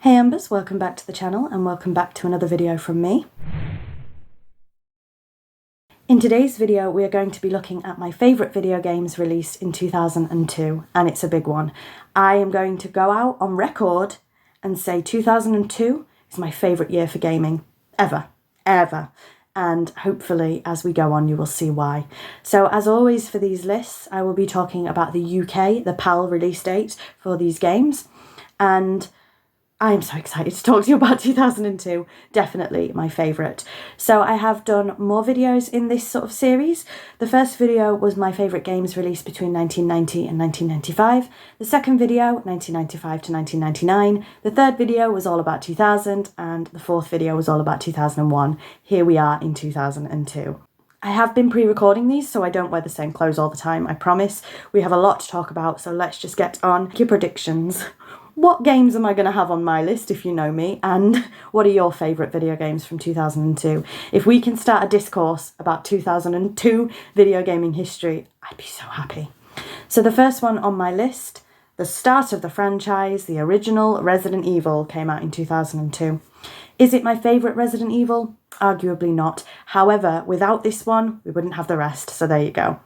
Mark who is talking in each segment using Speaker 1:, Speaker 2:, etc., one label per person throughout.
Speaker 1: Hey Embers, welcome back to the channel and welcome back to another video from me. In today's video we are going to be looking at my favourite video games released in 2002, and it's a big one. I am going to go out on record and say 2002 is my favourite year for gaming, ever, and hopefully as we go on you will see why. So as always for these lists I will be talking about the UK, the PAL release date for these games, and I am so excited to talk to you about 2002, definitely my favourite. So I have done more videos in this sort of series. The first video was my favourite games released between 1990 and 1995. The second video, 1995 to 1999. The third video was all about 2000, and the fourth video was all about 2001. Here we are in 2002. I have been pre-recording these, so I don't wear the same clothes all the time, I promise. We have a lot to talk about, so let's just get on your predictions. What games am I going to have on my list, if you know me, and what are your favourite video games from 2002? If we can start a discourse about 2002 video gaming history, I'd be so happy. So the first one on my list, the start of the franchise, the original Resident Evil, came out in 2002. Is it my favourite Resident Evil? Arguably not. However, without this one, we wouldn't have the rest, so there you go.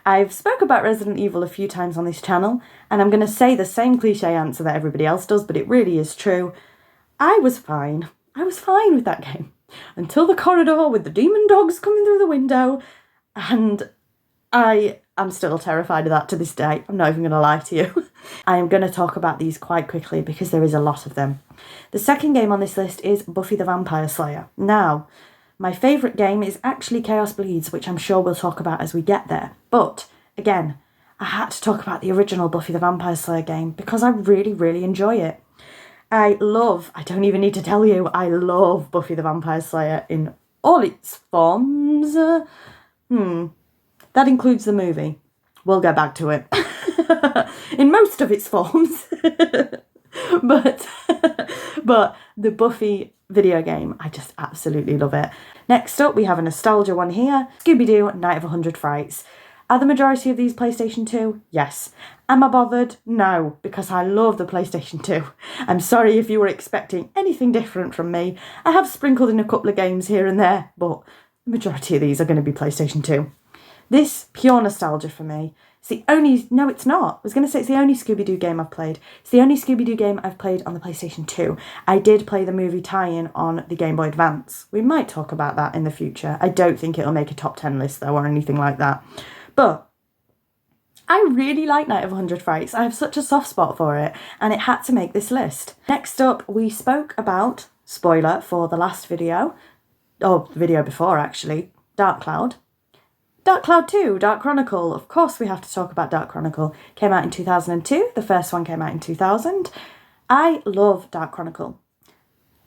Speaker 1: I've spoke about Resident Evil a few times on this channel, and I'm going to say the same cliche answer that everybody else does, but it really is true. I was fine. I was fine with that game. Until the corridor with the demon dogs coming through the window, and I am still terrified of that to this day. I'm not even going to lie to you. I am going to talk about these quite quickly because there is a lot of them. The second game on this list is Buffy the Vampire Slayer. Now, my favourite game is actually Chaos Bleeds, which I'm sure we'll talk about as we get there. But, again, I had to talk about the original Buffy the Vampire Slayer game because I really enjoy it. I don't even need to tell you, I love Buffy the Vampire Slayer in all its forms. That includes the movie. We'll go back to it. In most of its forms. But the Buffy video game, I just absolutely love it. Next up, we have a nostalgia one here. Scooby-Doo Night of 100 Frights. Are the majority of these PlayStation 2? Yes. Am I bothered? No, because I love the PlayStation 2. I'm sorry if you were expecting anything different from me. I have sprinkled in a couple of games here and there, but the majority of these are going to be PlayStation 2. This, pure nostalgia for me. It's the only... No, it's not. I was going to say it's the only Scooby-Doo game I've played. It's the only Scooby-Doo game I've played on the PlayStation 2. I did play the movie tie-in on the Game Boy Advance. We might talk about that in the future. I don't think it'll make a top 10 list, though, or anything like that. But I really like Night of 100 Frights. I have such a soft spot for it, and it had to make this list. Next up, we spoke about, spoiler for the last video, or the video before, actually, Dark Cloud. Dark Cloud 2, Dark Chronicle. Of course we have to talk about Dark Chronicle. Came out in 2002. The first one came out in 2000. I love Dark Chronicle.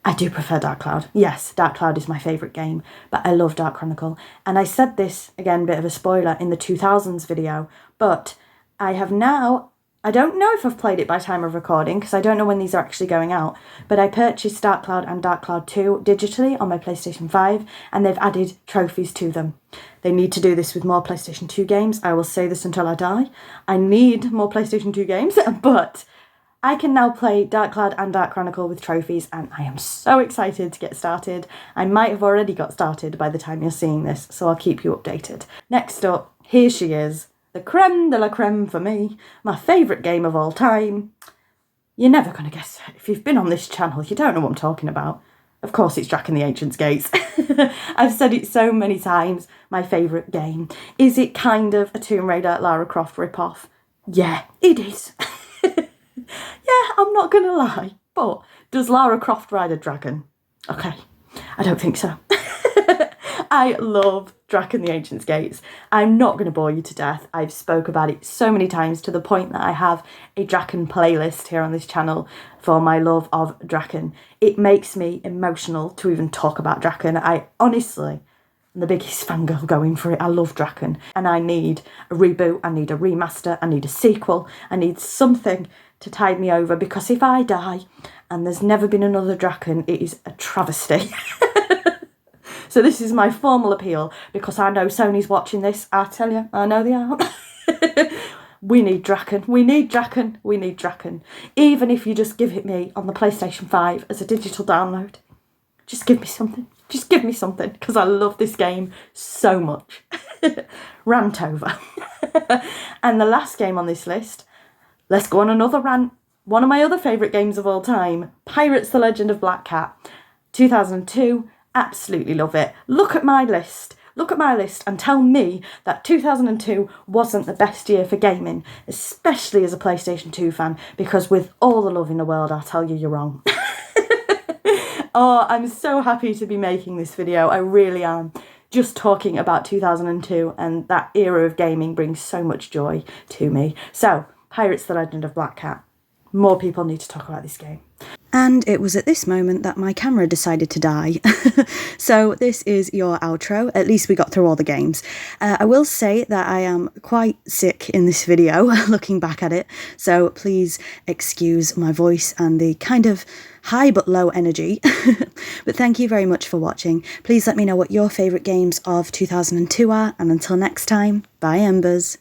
Speaker 1: I do prefer Dark Cloud. Yes, Dark Cloud is my favourite game, but I love Dark Chronicle. And I said this, again, bit of a spoiler, in the 2000s video, but I have now... I don't know if I've played it by time of recording, because I don't know when these are actually going out, but I purchased Dark Cloud and Dark Cloud 2 digitally on my PlayStation 5, and they've added trophies to them. They need to do this with more PlayStation 2 games. I will say this until I die. I need more PlayStation 2 games, but I can now play Dark Cloud and Dark Chronicle with trophies, and I am so excited to get started. I might have already got started by the time you're seeing this, so I'll keep you updated. Next up, here she is. The creme de la creme for me, my favourite game of all time. You're never going to guess it. If you've been on this channel, you don't know what I'm talking about. Of course it's Drac and the Ancient's Gates. I've said it so many times, my favourite game. Is it kind of a Tomb Raider Lara Croft ripoff? Yeah, it is. Yeah, I'm not going to lie, but does Lara Croft ride a dragon? Okay, I don't think so. I love Drac and the Ancient's Gates. I'm not going to bore you to death. I've spoke about it so many times to the point that I have a Draken playlist here on this channel for my love of Draken. It makes me emotional to even talk about Draken. I honestly am the biggest fangirl going for it. I love Draken, and I need a reboot, I need a remaster, I need a sequel, I need something to tide me over, because if I die and there's never been another Draken, it is a travesty. So this is my formal appeal, because I know Sony's watching this. I tell you, I know they are. we need Draken, we need Draken, we need Draken. Even if you just give it me on the PlayStation 5 as a digital download. Just give me something. Just give me something, because I love this game so much. Rant over. And the last game on this list, let's go on another rant. One of my other favourite games of all time, Pirates: The Legend of Black Cat. 2002, absolutely love it. Look at my list. Look at my list and tell me that 2002 wasn't the best year for gaming, especially as a PlayStation 2 fan, because with all the love in the world, I'll tell you you're wrong. Oh, I'm so happy to be making this video. I really am. Just talking about 2002 and that era of gaming brings so much joy to me. So, Pirates: The Legend of Black Cat. More people need to talk about this game. And it was at this moment that my camera decided to die. So this is your outro. At least we got through all the games. I will say that I am quite sick in this video, looking back at it. So please excuse my voice and the kind of high but low energy. But thank you very much for watching. Please let me know what your favourite games of 2002 are. And until next time, bye Embers.